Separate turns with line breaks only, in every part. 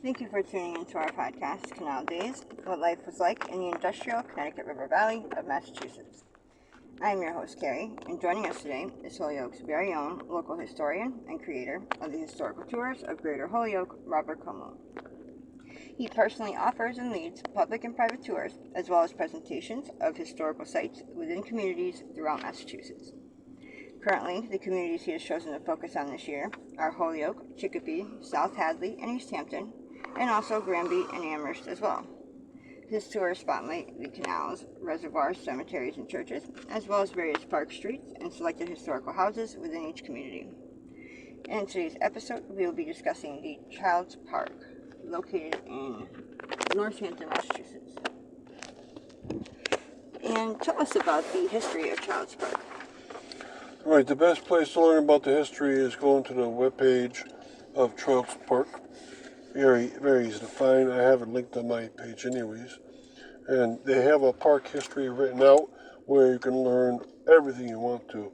Thank you for tuning into our podcast, Canal Days, What Life Was Like in the Industrial Connecticut River Valley of Massachusetts. I am your host, Carrie, and joining us today is Holyoke's very own local historian and creator of the historical tours of Greater Holyoke, Robert Como. He personally offers and leads public and private tours, as well as presentations of historical sites within communities throughout Massachusetts. Currently, the communities he has chosen to focus on this year are Holyoke, Chicopee, South Hadley, and East Hampton, and also Granby and Amherst as well. His tours spotlight the canals, reservoirs, cemeteries, and churches, as well as various park streets and selected historical houses within each community. In today's episode, we will be discussing the Child's Park, located in Northampton, Massachusetts. And tell us about the history of Child's Park.
Right, the best place to learn about the history is going to the webpage of Child's Park. Very, very easy to find. I have it linked on my page anyways. And they have a park history written out where you can learn everything you want to.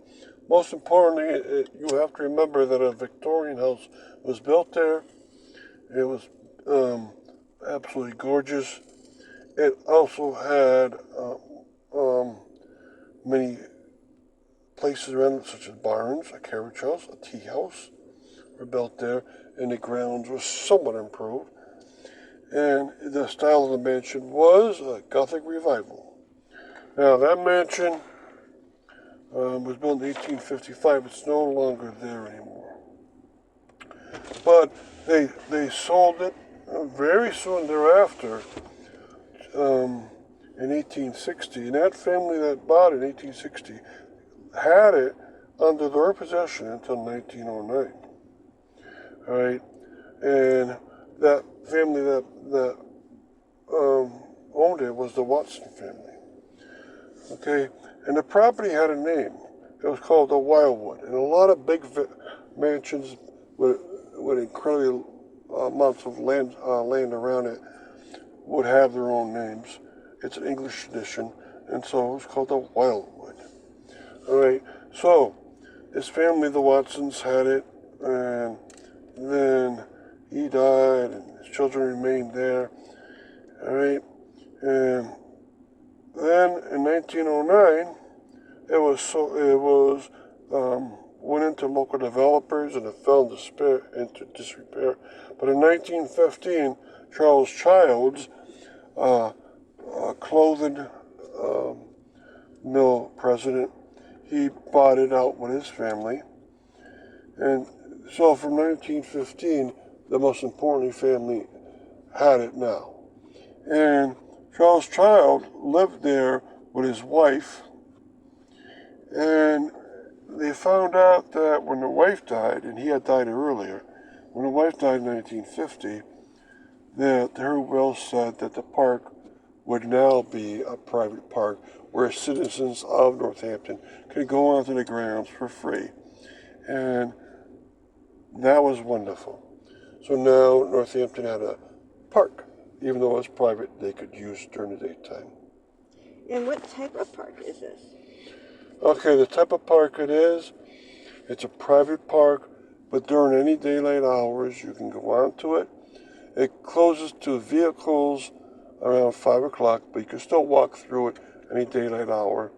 Most importantly, you have to remember that a Victorian house was built there. It was absolutely gorgeous. It also had many places around it, such as barns, a carriage house, a tea house, were built there, and the grounds were somewhat improved. And the style of the mansion was a Gothic revival. Now, that mansion was built in 1855. It's no longer there anymore. But they sold it very soon thereafter in 1860. And that family that bought it in 1860 had it under their possession until 1909. All right, and that family that owned it was the Watson family. Okay, and the property had a name. It was called the Wildwood, and a lot of big mansions with incredible amounts of land around it would have their own names. It's an English tradition, and so it was called the Wildwood. All right, so this family, the Watsons, had it, and then he died, and his children remained there. All right, and then in 1909, went into local developers, and it fell into disrepair. But in 1915, Charles Childs, clothing mill president, he bought it out with his family. And so from 1915, the most important family had it now. And Charles Child lived there with his wife. And they found out that when the wife died, and he had died earlier, when the wife died in 1950, that her will said that the park would now be a private park where citizens of Northampton could go onto the grounds for free. And that was wonderful. So now Northampton had a park, even though it was private, they could use during the daytime.
And what type of park is this?
Okay, the type of park it is, it's a private park, but during any daylight hours you can go onto it. It closes to vehicles around 5 o'clock, but you can still walk through it any daylight hour.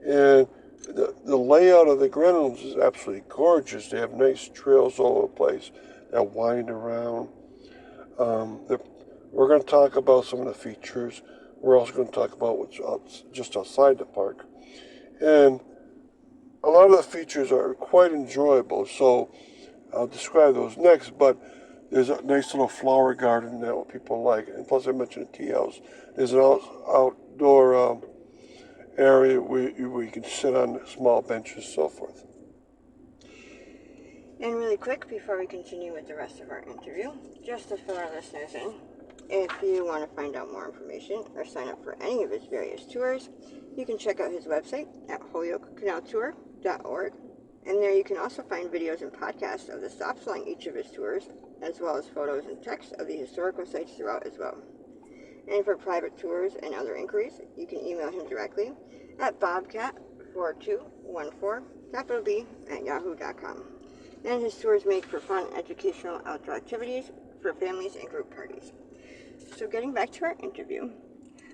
And the layout of the grounds is absolutely gorgeous. They have nice trails all over the place that wind around. We're going to talk about some of the features. We're also going to talk about what's just outside the park. And a lot of the features are quite enjoyable, so I'll describe those next, but there's a nice little flower garden that what people like. And plus I mentioned a tea house. There's an outdoor area where you can sit on small benches and so forth.
And really quick, before we continue with the rest of our interview, just to fill our listeners in, if you want to find out more information or sign up for any of his various tours, you can check out his website at holyokecanaltour.org. And there you can also find videos and podcasts of the stops along each of his tours, as well as photos and text of the historical sites throughout as well. And for private tours and other inquiries, you can email him directly at bobcat4214, @yahoo.com. And his tours make for fun, educational outdoor activities for families and group parties. So getting back to our interview,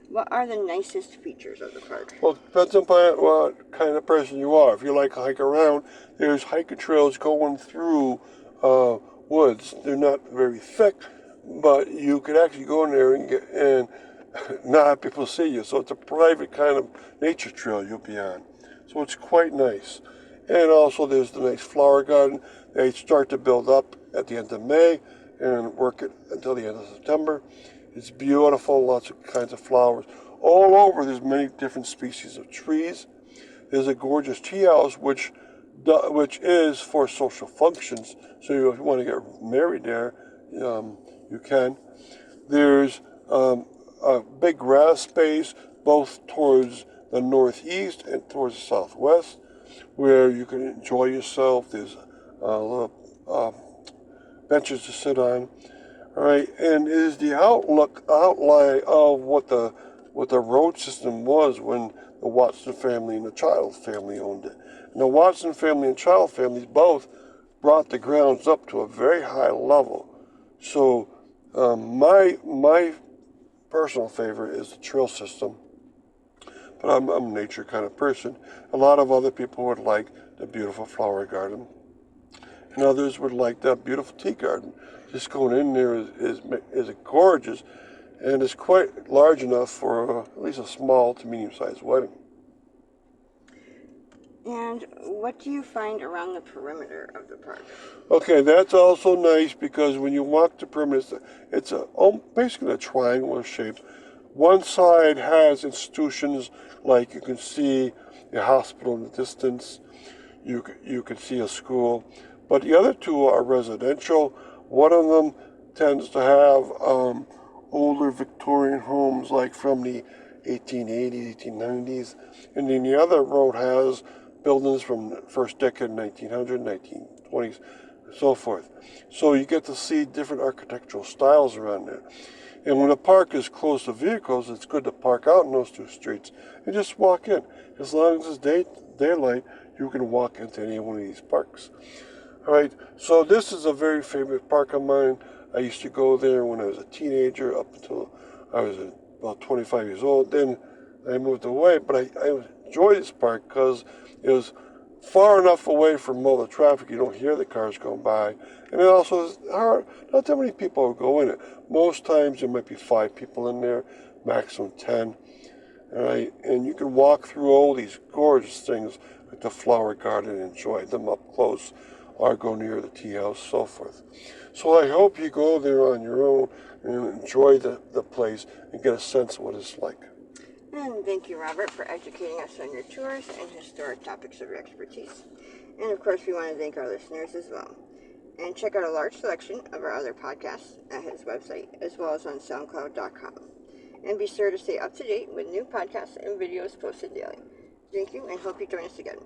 what are the nicest features of the park?
Well, it depends upon what kind of person you are. If you like to hike around, there's hiking trails going through woods. They're not very thick, but you could actually go in there and not have people see you. So it's a private kind of nature trail you'll be on. So it's quite nice. And also there's the nice flower garden. They start to build up at the end of May and work it until the end of September. It's beautiful, lots of kinds of flowers. All over there's many different species of trees. There's a gorgeous tea house which is for social functions. So if you want to get married there, you can. There's a big grass space both towards the northeast and towards the southwest where you can enjoy yourself. There's little benches to sit on. All right, and is the outline of what the road system was when the Watson family and the Child family owned it. And the Watson family and Child families both brought the grounds up to a very high level. So my personal favorite is the trail system, but I'm a nature kind of person. A lot of other people would like the beautiful flower garden, and others would like that beautiful tea garden. Just going in there is gorgeous, and it's quite large enough for at least a small to medium-sized wedding.
And what do you find around the perimeter of the park?
Okay, that's also nice because when you walk the perimeter, it's basically a triangular shape. One side has institutions like you can see a hospital in the distance, you can see a school, but the other two are residential. One of them tends to have older Victorian homes like from the 1880s, 1890s, and then the other road has buildings from the first decade, 1900, 1920s, and so forth. So you get to see different architectural styles around there. And when a park is close to vehicles, it's good to park out in those two streets and just walk in. As long as it's daylight, you can walk into any one of these parks. All right, so this is a very favorite park of mine. I used to go there when I was a teenager up until I was about 25 years old. Then I moved away, but I enjoy this park because it was far enough away from all the traffic you don't hear the cars going by. And it also is hard, not that many people go in it. Most times there might be 5 people in there, maximum 10. All right, and you can walk through all these gorgeous things like the flower garden and enjoy them up close, or go near the tea house, so forth. So I hope you go there on your own and enjoy the place and get a sense of what it's like.
And thank you, Robert, for educating us on your tours and historic topics of your expertise. And of course, we want to thank our listeners as well. And check out a large selection of our other podcasts at his website, as well as on SoundCloud.com. And be sure to stay up to date with new podcasts and videos posted daily. Thank you, and hope you join us again.